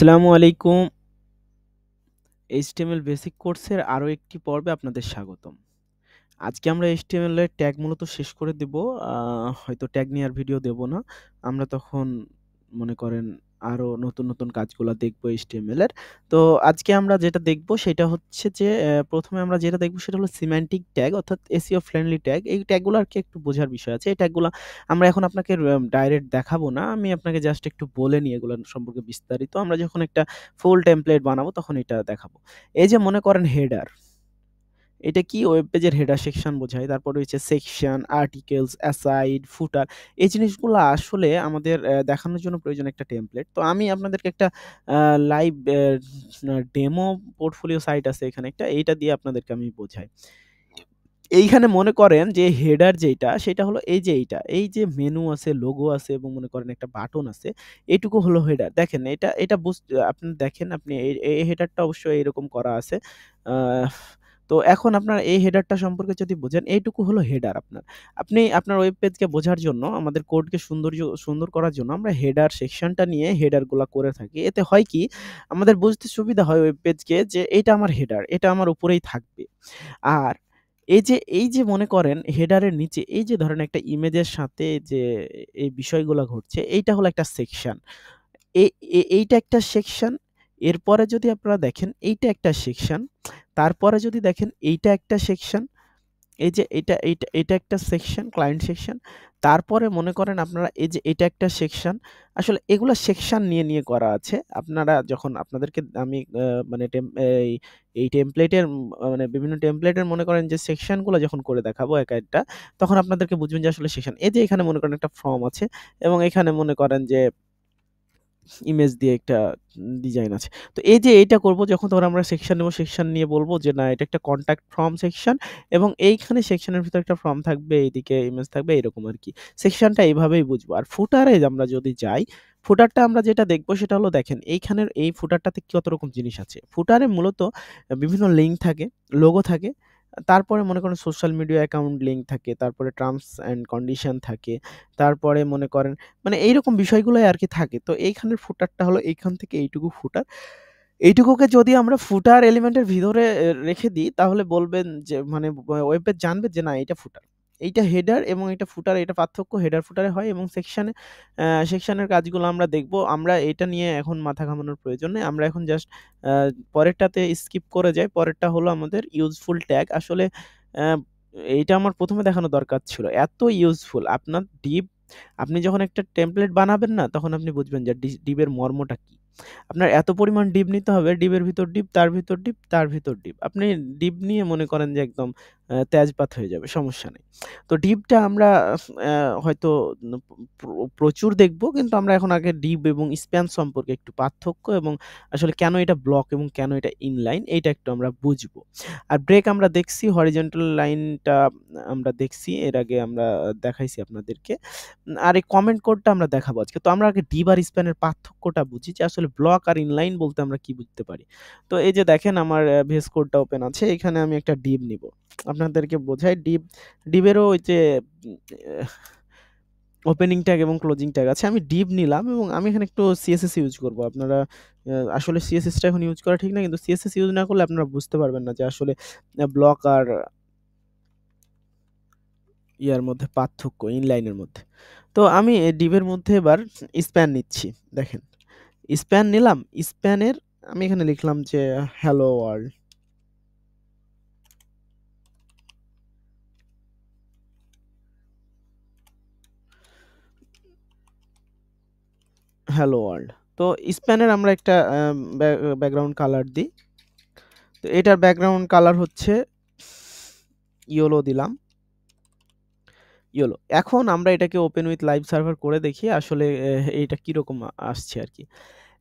আসসালামু আলাইকুম। HTML basic কোর্সের আরো একটি পর্বে আপনাদের স্বাগতম। আজকে আমরা HTML এর ট্যাগ মূলত শেষ করে দিব। আ হয়তো ট্যাগ নিয়ে আর ভিডিও দেব না। আমরা তখন মনে করেন আরো নতুন কাজগুলা দেখব HTML এর। তো আজকে আমরা যেটা দেখব সেটা হচ্ছে যে ১ম এ আমরা যেটা দেখব সেটা হলো সিম্যান্টিক ট্যাগ অর্থাৎ SEO ফ্রেন্ডলি ট্যাগ। এই ট্যাগগুলো আরকি একটু বোঝার বিষয় আছে। এই ট্যাগগুলা আমরা এখন আপনাকে ডাইরেক্ট দেখাবো না। আমি আপনাকে জাস্ট একটু বলে নিই এগুলা সম্পর্কে বিস্তারিত। আমরা যখন একটা ফুল টেমপ্লেট বানাবো তখন এটা দেখাবো। এই যে মনে করেন হেডার এটা কি ওয়েব পেজের হেডার সেকশন বোঝায়। তারপরে হচ্ছে সেকশন, আর্টিকেলস, অ্যাসাইড, ফুটার এই জিনিসগুলা আসলে আমাদের দেখানোর জন্য প্রয়োজন একটা টেমপ্লেট। তো আমি আপনাদেরকে একটা আ লাইভ ডেমো পোর্টফোলিও সাইট আছে এখানে একটা। এইটা দিয়ে আপনাদেরকে আমি বোঝাই। এইখানে মনে করেন যে হেডার যেইটা সেটা হলো এই যে এইটা। এই যে মেনু আছে, লোগো আছে এবং মনে করেন একটা বাটন আছে। এটুকু হলো হেডার। দেখেন এটা আপনি দেখেন আপনি এই হেডারটা অবশ্যই এরকম করা আছে। আহ তো এখন আপনার এই হেডারটা সম্পর্কে যদি বোঝেন, এইটুকু হলো হেডার আপনার। আপনি আপনার ওয়েব পেজকে বোঝার জন্য আমাদের কোডকে সুন্দর করার জন্য আমরা হেডার সেকশনটা নিয়ে হেডার গুলা করে থাকি। এতে হয় কি? আমাদের বুঝতে সুবিধা হয় ওয়েব পেজকে যে এইটা আমার হেডার, এটা আমার উপরেই থাকবে। আর এই যে মনে করেন হেডারের নিচে এই যে ধরেন একটা ইমেজের সাথে যে এই বিষয়গুলা ঘটছে, এইটা হলো একটা সেকশন। এ এ এইটা একটা সেকশন। এরপরে যদি আপনারা দেখেন এইটা একটা সেকশন। তারপরে যদি দেখেন এইটা একটা সেকশন। এই যে এটা একটা সেকশন, ক্লায়েন্ট সেকশন। তারপরে মনে করেন আপনারা এই যে এটা একটা সেকশন। আসলে এগুলা সেকশন নিয়ে করা আছে। আপনারা যখন আপনাদেরকে আমি মানে এই টেমপ্লেটের মানে বিভিন্ন টেমপ্লেটের মনে করেন যে সেকশন গুলা যখন করে দেখাবো একেকটা, তখন আপনাদেরকে বুঝবেন যে আসলে সেকশন। এই যে এখানে মনে করেন একটা ফর্ম আছে এবং এখানে মনে করেন যে ইমেজ দিয়ে একটা ডিজাইন আছে। তো এই যে এইটা করব যখন তখন আমরা সেকশন নেব, সেকশন নিয়ে বলব যে না এটা একটা কনট্যাক্ট ফর্ম সেকশন এবং এইখানে সেকশনের ভিতরে একটা ফর্ম থাকবে, এইদিকে ইমেজ থাকবে এরকম আরকি। সেকশনটা এইভাবেই বুঝবো। আর ফুটারে আমরা যদি যাই, ফুটারটা আমরা যেটা দেখব সেটা হলো দেখেন এইখানের এই ফুটারটাতে কত রকম জিনিস আছে। ফুটারে মূলত বিভিন্ন লিঙ্ক থাকে, লোগো থাকে। তারপরে মনে করেন সোশ্যাল মিডিয়া অ্যাকাউন্ট লিঙ্ক থাকে, তারপরে টার্মস অ্যান্ড কন্ডিশন থাকে। তারপরে মনে করেন মানে এইরকম বিষয়গুলোই আরকি থাকে। তো এইখানের ফুটারটা হলো এইখান থেকে এইটুকু ফুটার। এইটুকুকে যদি আমরা ফুটার এলিমেন্টের ভিতরে রেখে দিই তাহলে বলবেন যে মানে ওয়েব পেজ জানবে যে না এইটা ফুটার। এইটা হেডার এবং এটা ফুটার এটা পার্থক্য হেডার ফুটারে হয় এবং সেকশনের কাজগুলো আমরা দেখব। আমরা এটা নিয়ে এখন মাথা ঘামানোর প্রয়োজন নেই। আমরা এখন জাস্ট আ পরেরটাতে স্কিপ করে যাই। পরেরটা হলো আমাদের ইউজফুল ট্যাগ। আসলে অ্যা এইটা আমার ১ম এ দেখানো দরকার ছিল। এত ইউজফুল আপনার আপনি যখন একটা টেমপ্লেট বানাবেন না তখন আপনি বুঝবেন যে ডিপের মর্মটা কি। আপনার এত পরিমাণ ডিপ নিতে হবে, ডিপের ভিতর ডিপ, তার ভিতর ডিপ, তার ভিতর ডিপ। আপনি ডিপ নিয়ে মনে করেন যে একদম তেজপাত হয়ে যাবে, সমস্যা নেই। তো ডিপটা আমরা অ্যা হয়তো ন প্র প্রচুর দেখব কিন্তু আমরা এখন আগে ডিপ এবং স্প্যান সম্পর্কে একটু পার্থক্য এবং আসলে কেন এটা ব্লক এবং কেন এটা ইনলাইন এইটা একটু আমরা বুঝবো। আর ব্রেক আমরা দেখছি, হরিজন্টাল লাইনটা আমরা দেখছি। এর আগে আমরা দেখাইছি আপনাদেরকে। আর এই কমেন্ট কোডটা আমরা দেখাবো আজকে। তো আমরা আগে ডিপ আর স্প্যানের পার্থক্যটা বুঝি যে আসলে ব্লক আর ইনলাইন বলতে আমরা কি বুঝতে পারি। তো এই যে দেখেন আমার VS কোডটা ওপেন আছে। এখানে আমি একটা ডিপ নিবো। আপনাদেরকে বোঝাই ডিপেরও ওই যে এহ ওপেনিং ট্যাগ এবং ক্লোজিং ট্যাগ আছে। আমি ডিপ নিলাম এবং আমি এখানে একটু CSS ইউজ করব। আপনারা আসলে CSS টা এখন ইউজ করা ঠিক না। কিন্তু CSS ইউজ না করলে আপনারা বুঝতে পারবেন না যে আসলে ব্লক আর ইয়ার মধ্যে পার্থক্য ইনলাইনের মধ্যে। তো আমি ডিভের মধ্যে এবার স্প্যান নিচ্ছি। দেখেন, স্প্যান নিলাম। স্প্যানের আমি এখানে লিখলাম যে হ্যালো ওয়ার্ল্ড, হ্যালো ওয়ার্ল্ড। তো স্প্যানের আমরা একটা ব্যাকগ্রাউন্ড কালার দিই। তো এটার ব্যাকগ্রাউন্ড কালার হচ্ছে ইয়েলো দিলাম। ইয়েলো। এখন আমরা এটাকে ওপেন উইথ লাইভ সার্ভার করে দেখি আসলে এইটা কিরকম আসছে আরকি।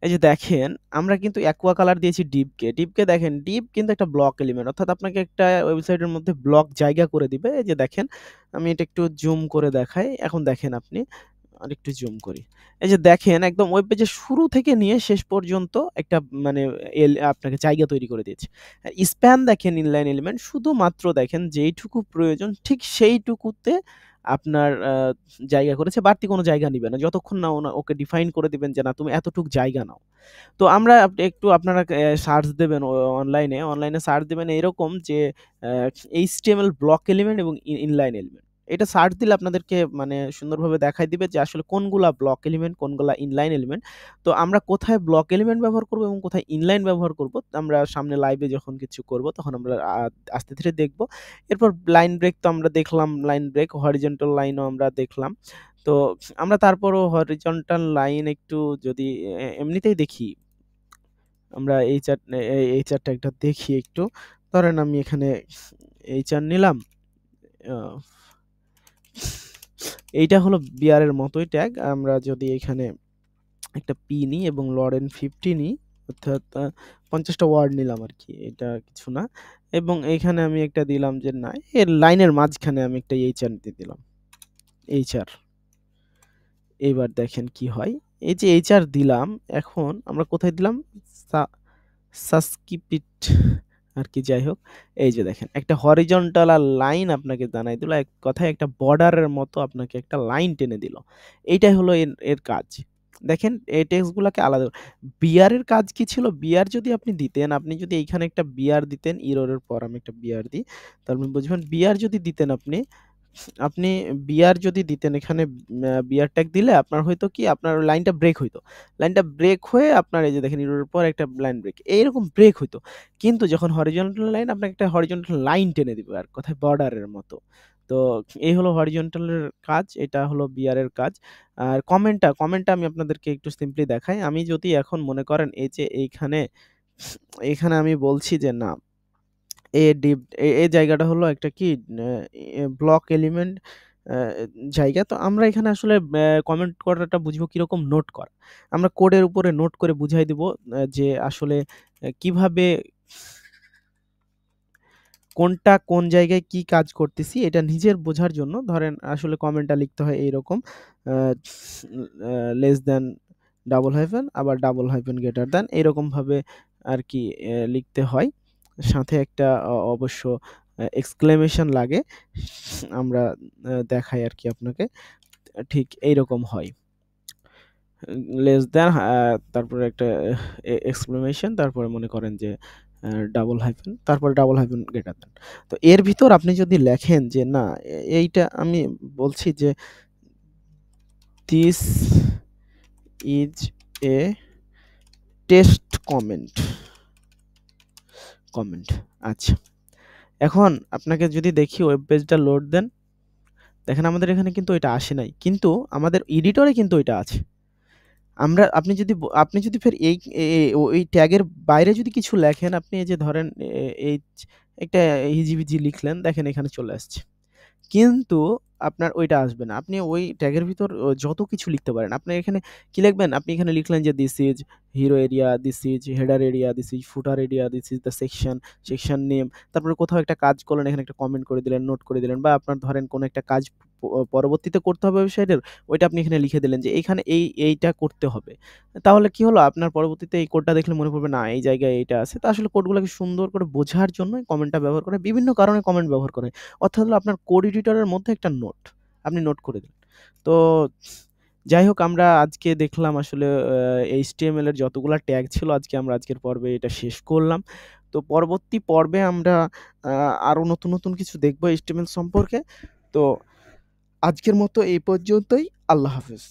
এই যে দেখেন, আমরা কিন্তু অ্যাকুয়া কালার দিয়েছি ডিপকে। ডিপকে দেখেন, ডিপ কিন্তু একটা ব্লক এলিমেন্ট। অর্থাৎ আপনাকে একটা ওয়েবসাইটের মধ্যে ব্লক জায়গা করে দিবে। এই যে দেখেন, আমি এটা একটু জুম করে দেখাই। এখন দেখেন আপনি, আরেকটু জুম করি। এই যে দেখেন একদম ওয়েব পেজের শুরু থেকে নিয়ে শেষ পর্যন্ত একটা মানে আপনাকে জায়গা তৈরি করে দিয়েছে। স্প্যান দেখেন ইনলাইন এলিমেন্ট শুধুমাত্র দেখেন যেইটুকু প্রয়োজন ঠিক সেইটুকুতে আপনার জায়গা করেছে, বাড়তি কোনো জায়গা নিবে না। যতক্ষণ না ওকে ডিফাইন করে দিবেন যে না তুমি এতটুক জায়গা নাও। তো আমরা একটু আপনারা সার্চ দেবেন অনলাইনে, সার্চ দিবেন এরকম যে আ HTML ব্লক এলিমেন্ট এবং ইনলাইন এলিমেন্ট। এটা সার্চ দিলে আপনাদেরকে মানে সুন্দরভাবে দেখায় দিবে যে আসলে কোনগুলা ব্লক এলিমেন্ট, কোনগুলা ইনলাইন এলিমেন্ট। তো আমরা কোথায় ব্লক এলিমেন্ট ব্যবহার করব এবং কোথায় ইনলাইন ব্যবহার করব, আমরা সামনে লাইভে যখন কিছু করব তখন আমরা আস্তে ধীরে দেখব। এরপর লাইন ব্রেক তো আমরা দেখলাম, লাইন ব্রেক, হরিজন্টাল লাইনও আমরা দেখলাম। তো আমরা তারপরও হরিজন্টাল লাইন একটু যদি এমনিতেই দেখি, আমরা এই চার্টটা একটা দেখি একটু। ধরেন আমি এখানে এই চার্ট নিলাম। আ এইটা হলো বিয়ারের মতোই ট্যাগ। আমরা যদি এখানে একটা পি নিই এবং লরেন 50 নিই, অর্থাৎ ৫০ টা ওয়ার্ড নিলাম আরকি। এটা কিছু না। এবং এইখানে আমি একটা দিলাম যে না, এর লাইনের মাঝখানে আমি একটা এইচআর দিয়ে দিলাম। এইচআর। এইবার দেখেন কি হয়। এই যে এইচআর দিলাম, এখন আমরা কোথায় দিলাম? সা সাবস্ক্রিপ্ট আরকি, যাই হোক। এই যে দেখেন একটা হরিজন্টাল আর লাইন আপনাকে জানাই দিল। এক কথায় একটা বর্ডারের মতো আপনাকে একটা লাইন টেনে দিল। এইটাই হলো এর এর কাজ। দেখেন এই টেক্সট গুলাকে আলাদা বিআর এর কাজ কি ছিল? বিআর যদি আপনি দিতেন, আপনি যদি এইখানে একটা বিআর দিতেন, এররের পর আমি একটা বিআর দিই। তাহলে বুঝবেন বিআর যদি দিতেন আপনি, আপনি বিআর যদি দিতেন এখানে, বিআর ট্যাগ দিলে আপনার হয়তো কি, আপনার লাইনটা ব্রেক হইতো। লাইনটা ব্রেক হয়ে আপনার এই যে দেখেন এররের পর একটা লাইন ব্রেক। এইরকম ব্রেক হইতো। কিন্তু যখন হরিজন্টাল লাইন, আপনাকে একটা হরিজন্টাল লাইন টেনে দিবে আর কথায় বর্ডারের মতো। তো এই হলো হরিজন্টাল এর কাজ, এটা হলো বিআর এর কাজ। আর কমেন্টটা আমি আপনাদেরকে একটু সিম্পলি দেখাই। আমি যদি এখন মনে করেন এই যে এইখানে আমি বলছি যে না, এই জায়গাটা হলো একটা কি ব্লক এলিমেন্ট আ জায়গা। তো আমরা এখানে আসলে কমেন্ট করাটা বুঝবো কিরকম, নোট করা। আমরা কোডের উপরে নোট করে বুঝাই দিব যে আসলে কিভাবে কোনটা কোন জায়গায় কি কাজ করতেছি এটা নিজের বোঝার জন্য ধরেন আসলে কমেন্টটা লিখতে হয় এইরকম আ আ লেস দ্যান ডাবল হাইফেন, আবার ডাবল হাইফেন গ্রেটার দ্যান, এরকমভাবে আরকি লিখতে হয়। সাথে একটা অবশ্য এক্সক্লেমেশন লাগে। আমরা দেখাই আরকি আপনাকে। ঠিক এইরকম হয়। লেস দ্যান, তারপরে একটা এক্সক্লেমেশন, তারপরে মনে করেন যে ডাবল হাইফেন, তারপরে ডাবল হাইফেন গ্রেটার দ্যান। তো এর ভিতর আপনি যদি লেখেন যে না, এইটা আমি বলছি যে this is a test comment. আচ্ছা। এখন আপনাকে যদি দেখি ওয়েব পেজটা লোড দেন, দেখেন আমাদের এখানে কিন্তু এটা আসে নাই। কিন্তু আমাদের এডিটরে কিন্তু এটা আছে। আপনি যদি ফের ওই ট্যাগের বাইরে যদি কিছু লেখেন, আপনি এই যে ধরেন একটা হিজিবিজি লিখলেন, দেখেন এখানে চলে আসছে। কিন্তু আপনার ওইটা আসবে না। আপনি ওই ট্যাগের ভিতর যত কিছু লিখতে পারেন। আপনি এখানে কি লিখবেন? আপনি এখানে লিখলেন যে this is hero area, this is header area, this is footer area, this is the section name. তারপরে কোথাও একটা কাজ করলেন, এখানে একটা কমেন্ট করে দিলেন, নোট করে দিলেন, বা আপনার ধরেন কোনো একটা কাজ পরবর্তীতে করতে হবে ওয়েবসাইটের, ওইটা আপনি এখানে লিখে দিলেন যে এইখানে এইটা করতে হবে। তাহলে কি হলো? আপনার পরবর্তীতে এই কোডটা দেখলে মনে পড়বে না এই জায়গায় এইটা আছে। তো আসলে কোডগুলোকে সুন্দর করে বোঝার জন্যই কমেন্টটা ব্যবহার করে। বিভিন্ন কারণে কমেন্ট ব্যবহার করে। অর্থাৎ হলো আপনার কোড এডিটরের মধ্যে একটা নোট। আপনি নোট করে দিলেন। তো যাই হোক, আমরা আজকে দেখলাম আসলে HTML এর যতগুলা ট্যাগ ছিল আজকে আমরা আজকের পর্বে এটা শেষ করলাম। তো পরবর্তী পর্বে আমরা আ আরো নতুন কিছু দেখব HTML সম্পর্কে। তো আজকের মতো এই পর্যন্তই। আল্লাহ হাফেজ।